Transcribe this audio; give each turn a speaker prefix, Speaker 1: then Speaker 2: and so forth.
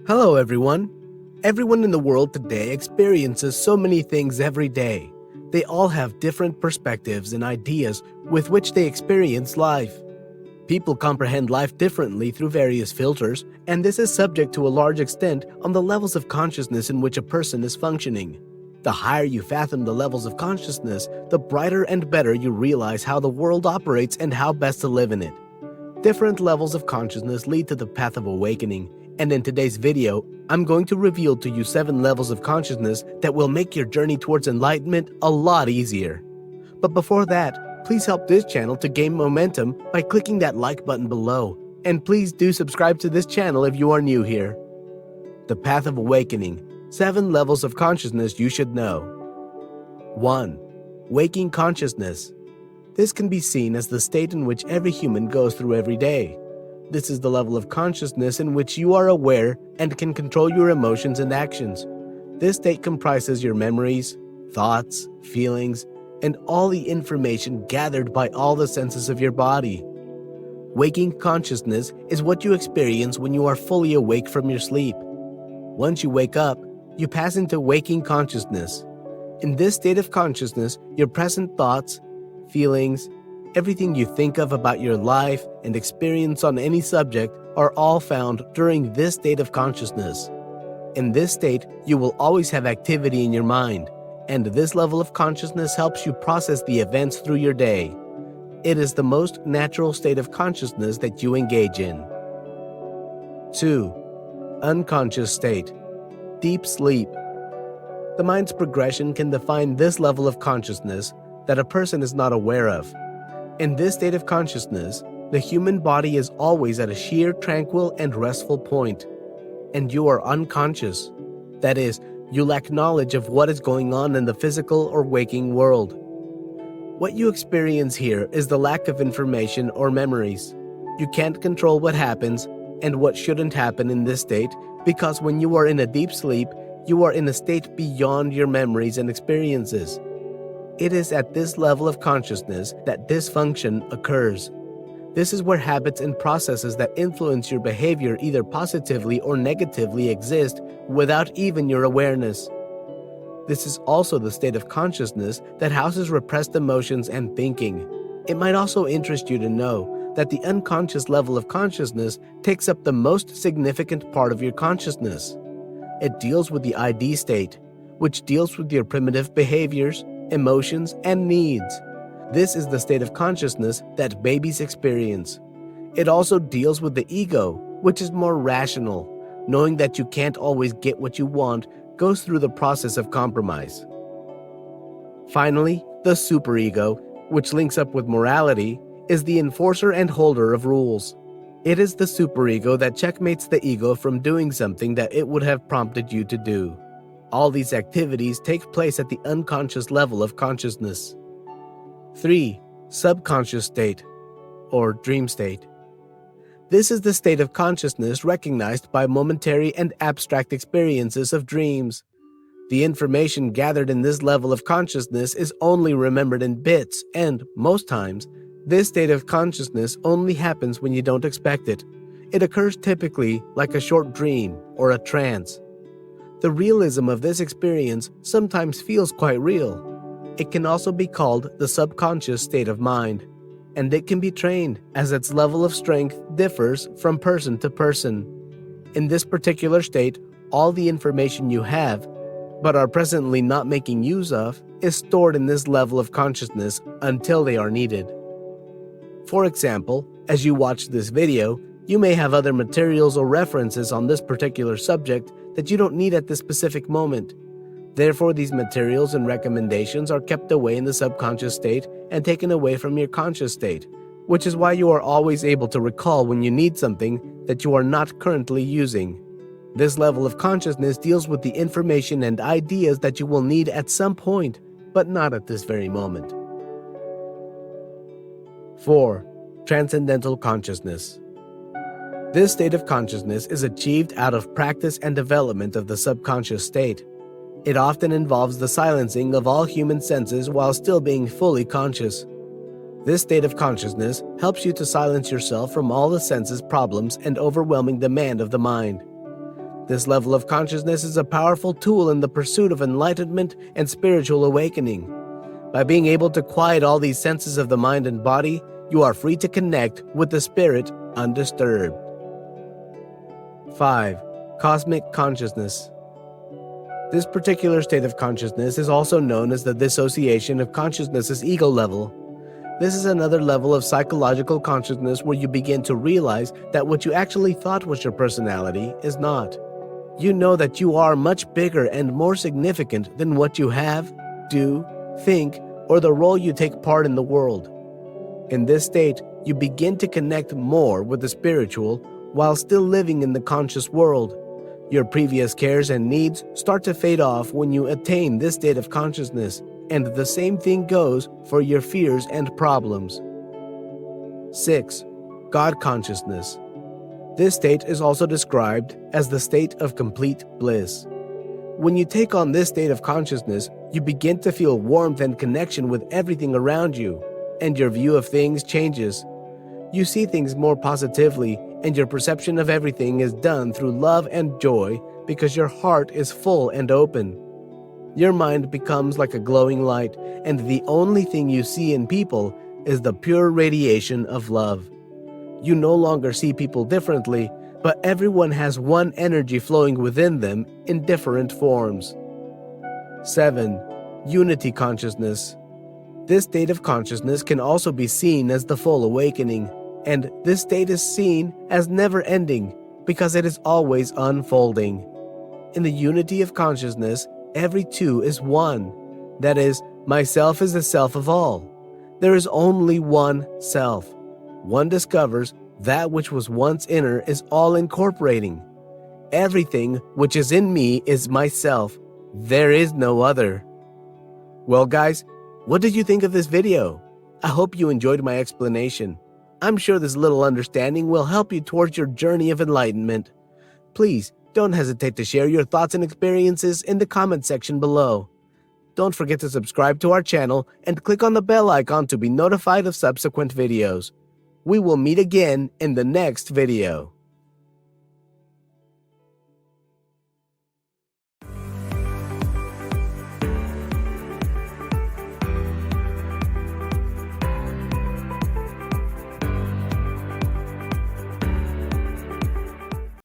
Speaker 1: Hello, everyone. Everyone in the world today experiences so many things every day. They all have different perspectives and ideas with which they experience life. People comprehend life differently through various filters, and this is subject to a large extent on the levels of consciousness in which a person is functioning. The higher you fathom the levels of consciousness, the brighter and better you realize how the world operates and how best to live in it. Different levels of consciousness lead to the path of awakening, and in today's video, I'm going to reveal to you 7 levels of consciousness that will make your journey towards enlightenment a lot easier. But before that, please help this channel to gain momentum by clicking that like button below, and please do subscribe to this channel if you are new here. The path of awakening, 7 levels of consciousness you should know. 1. Waking consciousness. This can be seen as the state in which every human goes through every day. This is the level of consciousness in which you are aware and can control your emotions and actions. This state comprises your memories, thoughts, feelings, and all the information gathered by all the senses of your body. Waking consciousness is what you experience when you are fully awake from your sleep. Once you wake up, you pass into waking consciousness. In this state of consciousness, your present thoughts, feelings, everything you think of about your life and experience on any subject are all found during this state of consciousness. In this state, you will always have activity in your mind, and this level of consciousness helps you process the events through your day. It is the most natural state of consciousness that you engage in. 2. Unconscious state. Deep sleep. The mind's progression can define this level of consciousness that a person is not aware of. In this state of consciousness, the human body is always at a sheer, tranquil, and restful point, and you are unconscious. That is, you lack knowledge of what is going on in the physical or waking world. What you experience here is the lack of information or memories. You can't control what happens and what shouldn't happen in this state because when you are in a deep sleep, you are in a state beyond your memories and experiences. It is at this level of consciousness that dysfunction occurs. This is where habits and processes that influence your behavior either positively or negatively exist without even your awareness. This is also the state of consciousness that houses repressed emotions and thinking. It might also interest you to know that the unconscious level of consciousness takes up the most significant part of your consciousness. It deals with the ID state, which deals with your primitive behaviors, emotions, and needs. This is the state of consciousness that babies experience. It also deals with the ego, which is more rational. Knowing that you can't always get what you want goes through the process of compromise. Finally, the superego, which links up with morality, is the enforcer and holder of rules. It is the superego that checkmates the ego from doing something that it would have prompted you to do. All these activities take place at the unconscious level of consciousness. 3. Subconscious state, or dream state. This is the state of consciousness recognized by momentary and abstract experiences of dreams. The information gathered in this level of consciousness is only remembered in bits, and, most times, this state of consciousness only happens when you don't expect it. It occurs typically like a short dream or a trance. The realism of this experience sometimes feels quite real. It can also be called the subconscious state of mind, and it can be trained as its level of strength differs from person to person. In this particular state, all the information you have, but are presently not making use of, is stored in this level of consciousness until they are needed. For example, as you watch this video, you may have other materials or references on this particular subject that you don't need at this specific moment. Therefore, these materials and recommendations are kept away in the subconscious state and taken away from your conscious state, which is why you are always able to recall when you need something that you are not currently using. This level of consciousness deals with the information and ideas that you will need at some point, but not at this very moment. 4. Transcendental consciousness. This state of consciousness is achieved out of practice and development of the subconscious state. It often involves the silencing of all human senses while still being fully conscious. This state of consciousness helps you to silence yourself from all the senses problems and overwhelming demand of the mind. This level of consciousness is a powerful tool in the pursuit of enlightenment and spiritual awakening. By being able to quiet all these senses of the mind and body, you are free to connect with the spirit undisturbed. 5. Cosmic consciousness. This particular state of consciousness is also known as the dissociation of consciousness's ego level. This is another level of psychological consciousness where you begin to realize that what you actually thought was your personality is not. You know that you are much bigger and more significant than what you have, do, think, or the role you take part in the world. In this state, you begin to connect more with the spiritual while still living in the conscious world. Your previous cares and needs start to fade off when you attain this state of consciousness, and the same thing goes for your fears and problems. 6. God consciousness. This state is also described as the state of complete bliss. When you take on this state of consciousness, you begin to feel warmth and connection with everything around you, and your view of things changes. You see things more positively, and your perception of everything is done through love and joy because your heart is full and open. Your mind becomes like a glowing light, and the only thing you see in people is the pure radiation of love. You no longer see people differently, but everyone has one energy flowing within them in different forms. 7. Unity consciousness. This state of consciousness can also be seen as the full awakening, and this state is seen as never-ending because it is always unfolding. In the unity of consciousness, every two is one. That is, myself is the self of all. There is only one self. One discovers that which was once inner is all incorporating. Everything which is in me is myself. There is no other. Well, guys, what did you think of this video? I hope you enjoyed my explanation. I'm sure this little understanding will help you towards your journey of enlightenment. Please don't hesitate to share your thoughts and experiences in the comment section below. Don't forget to subscribe to our channel and click on the bell icon to be notified of subsequent videos. We will meet again in the next video.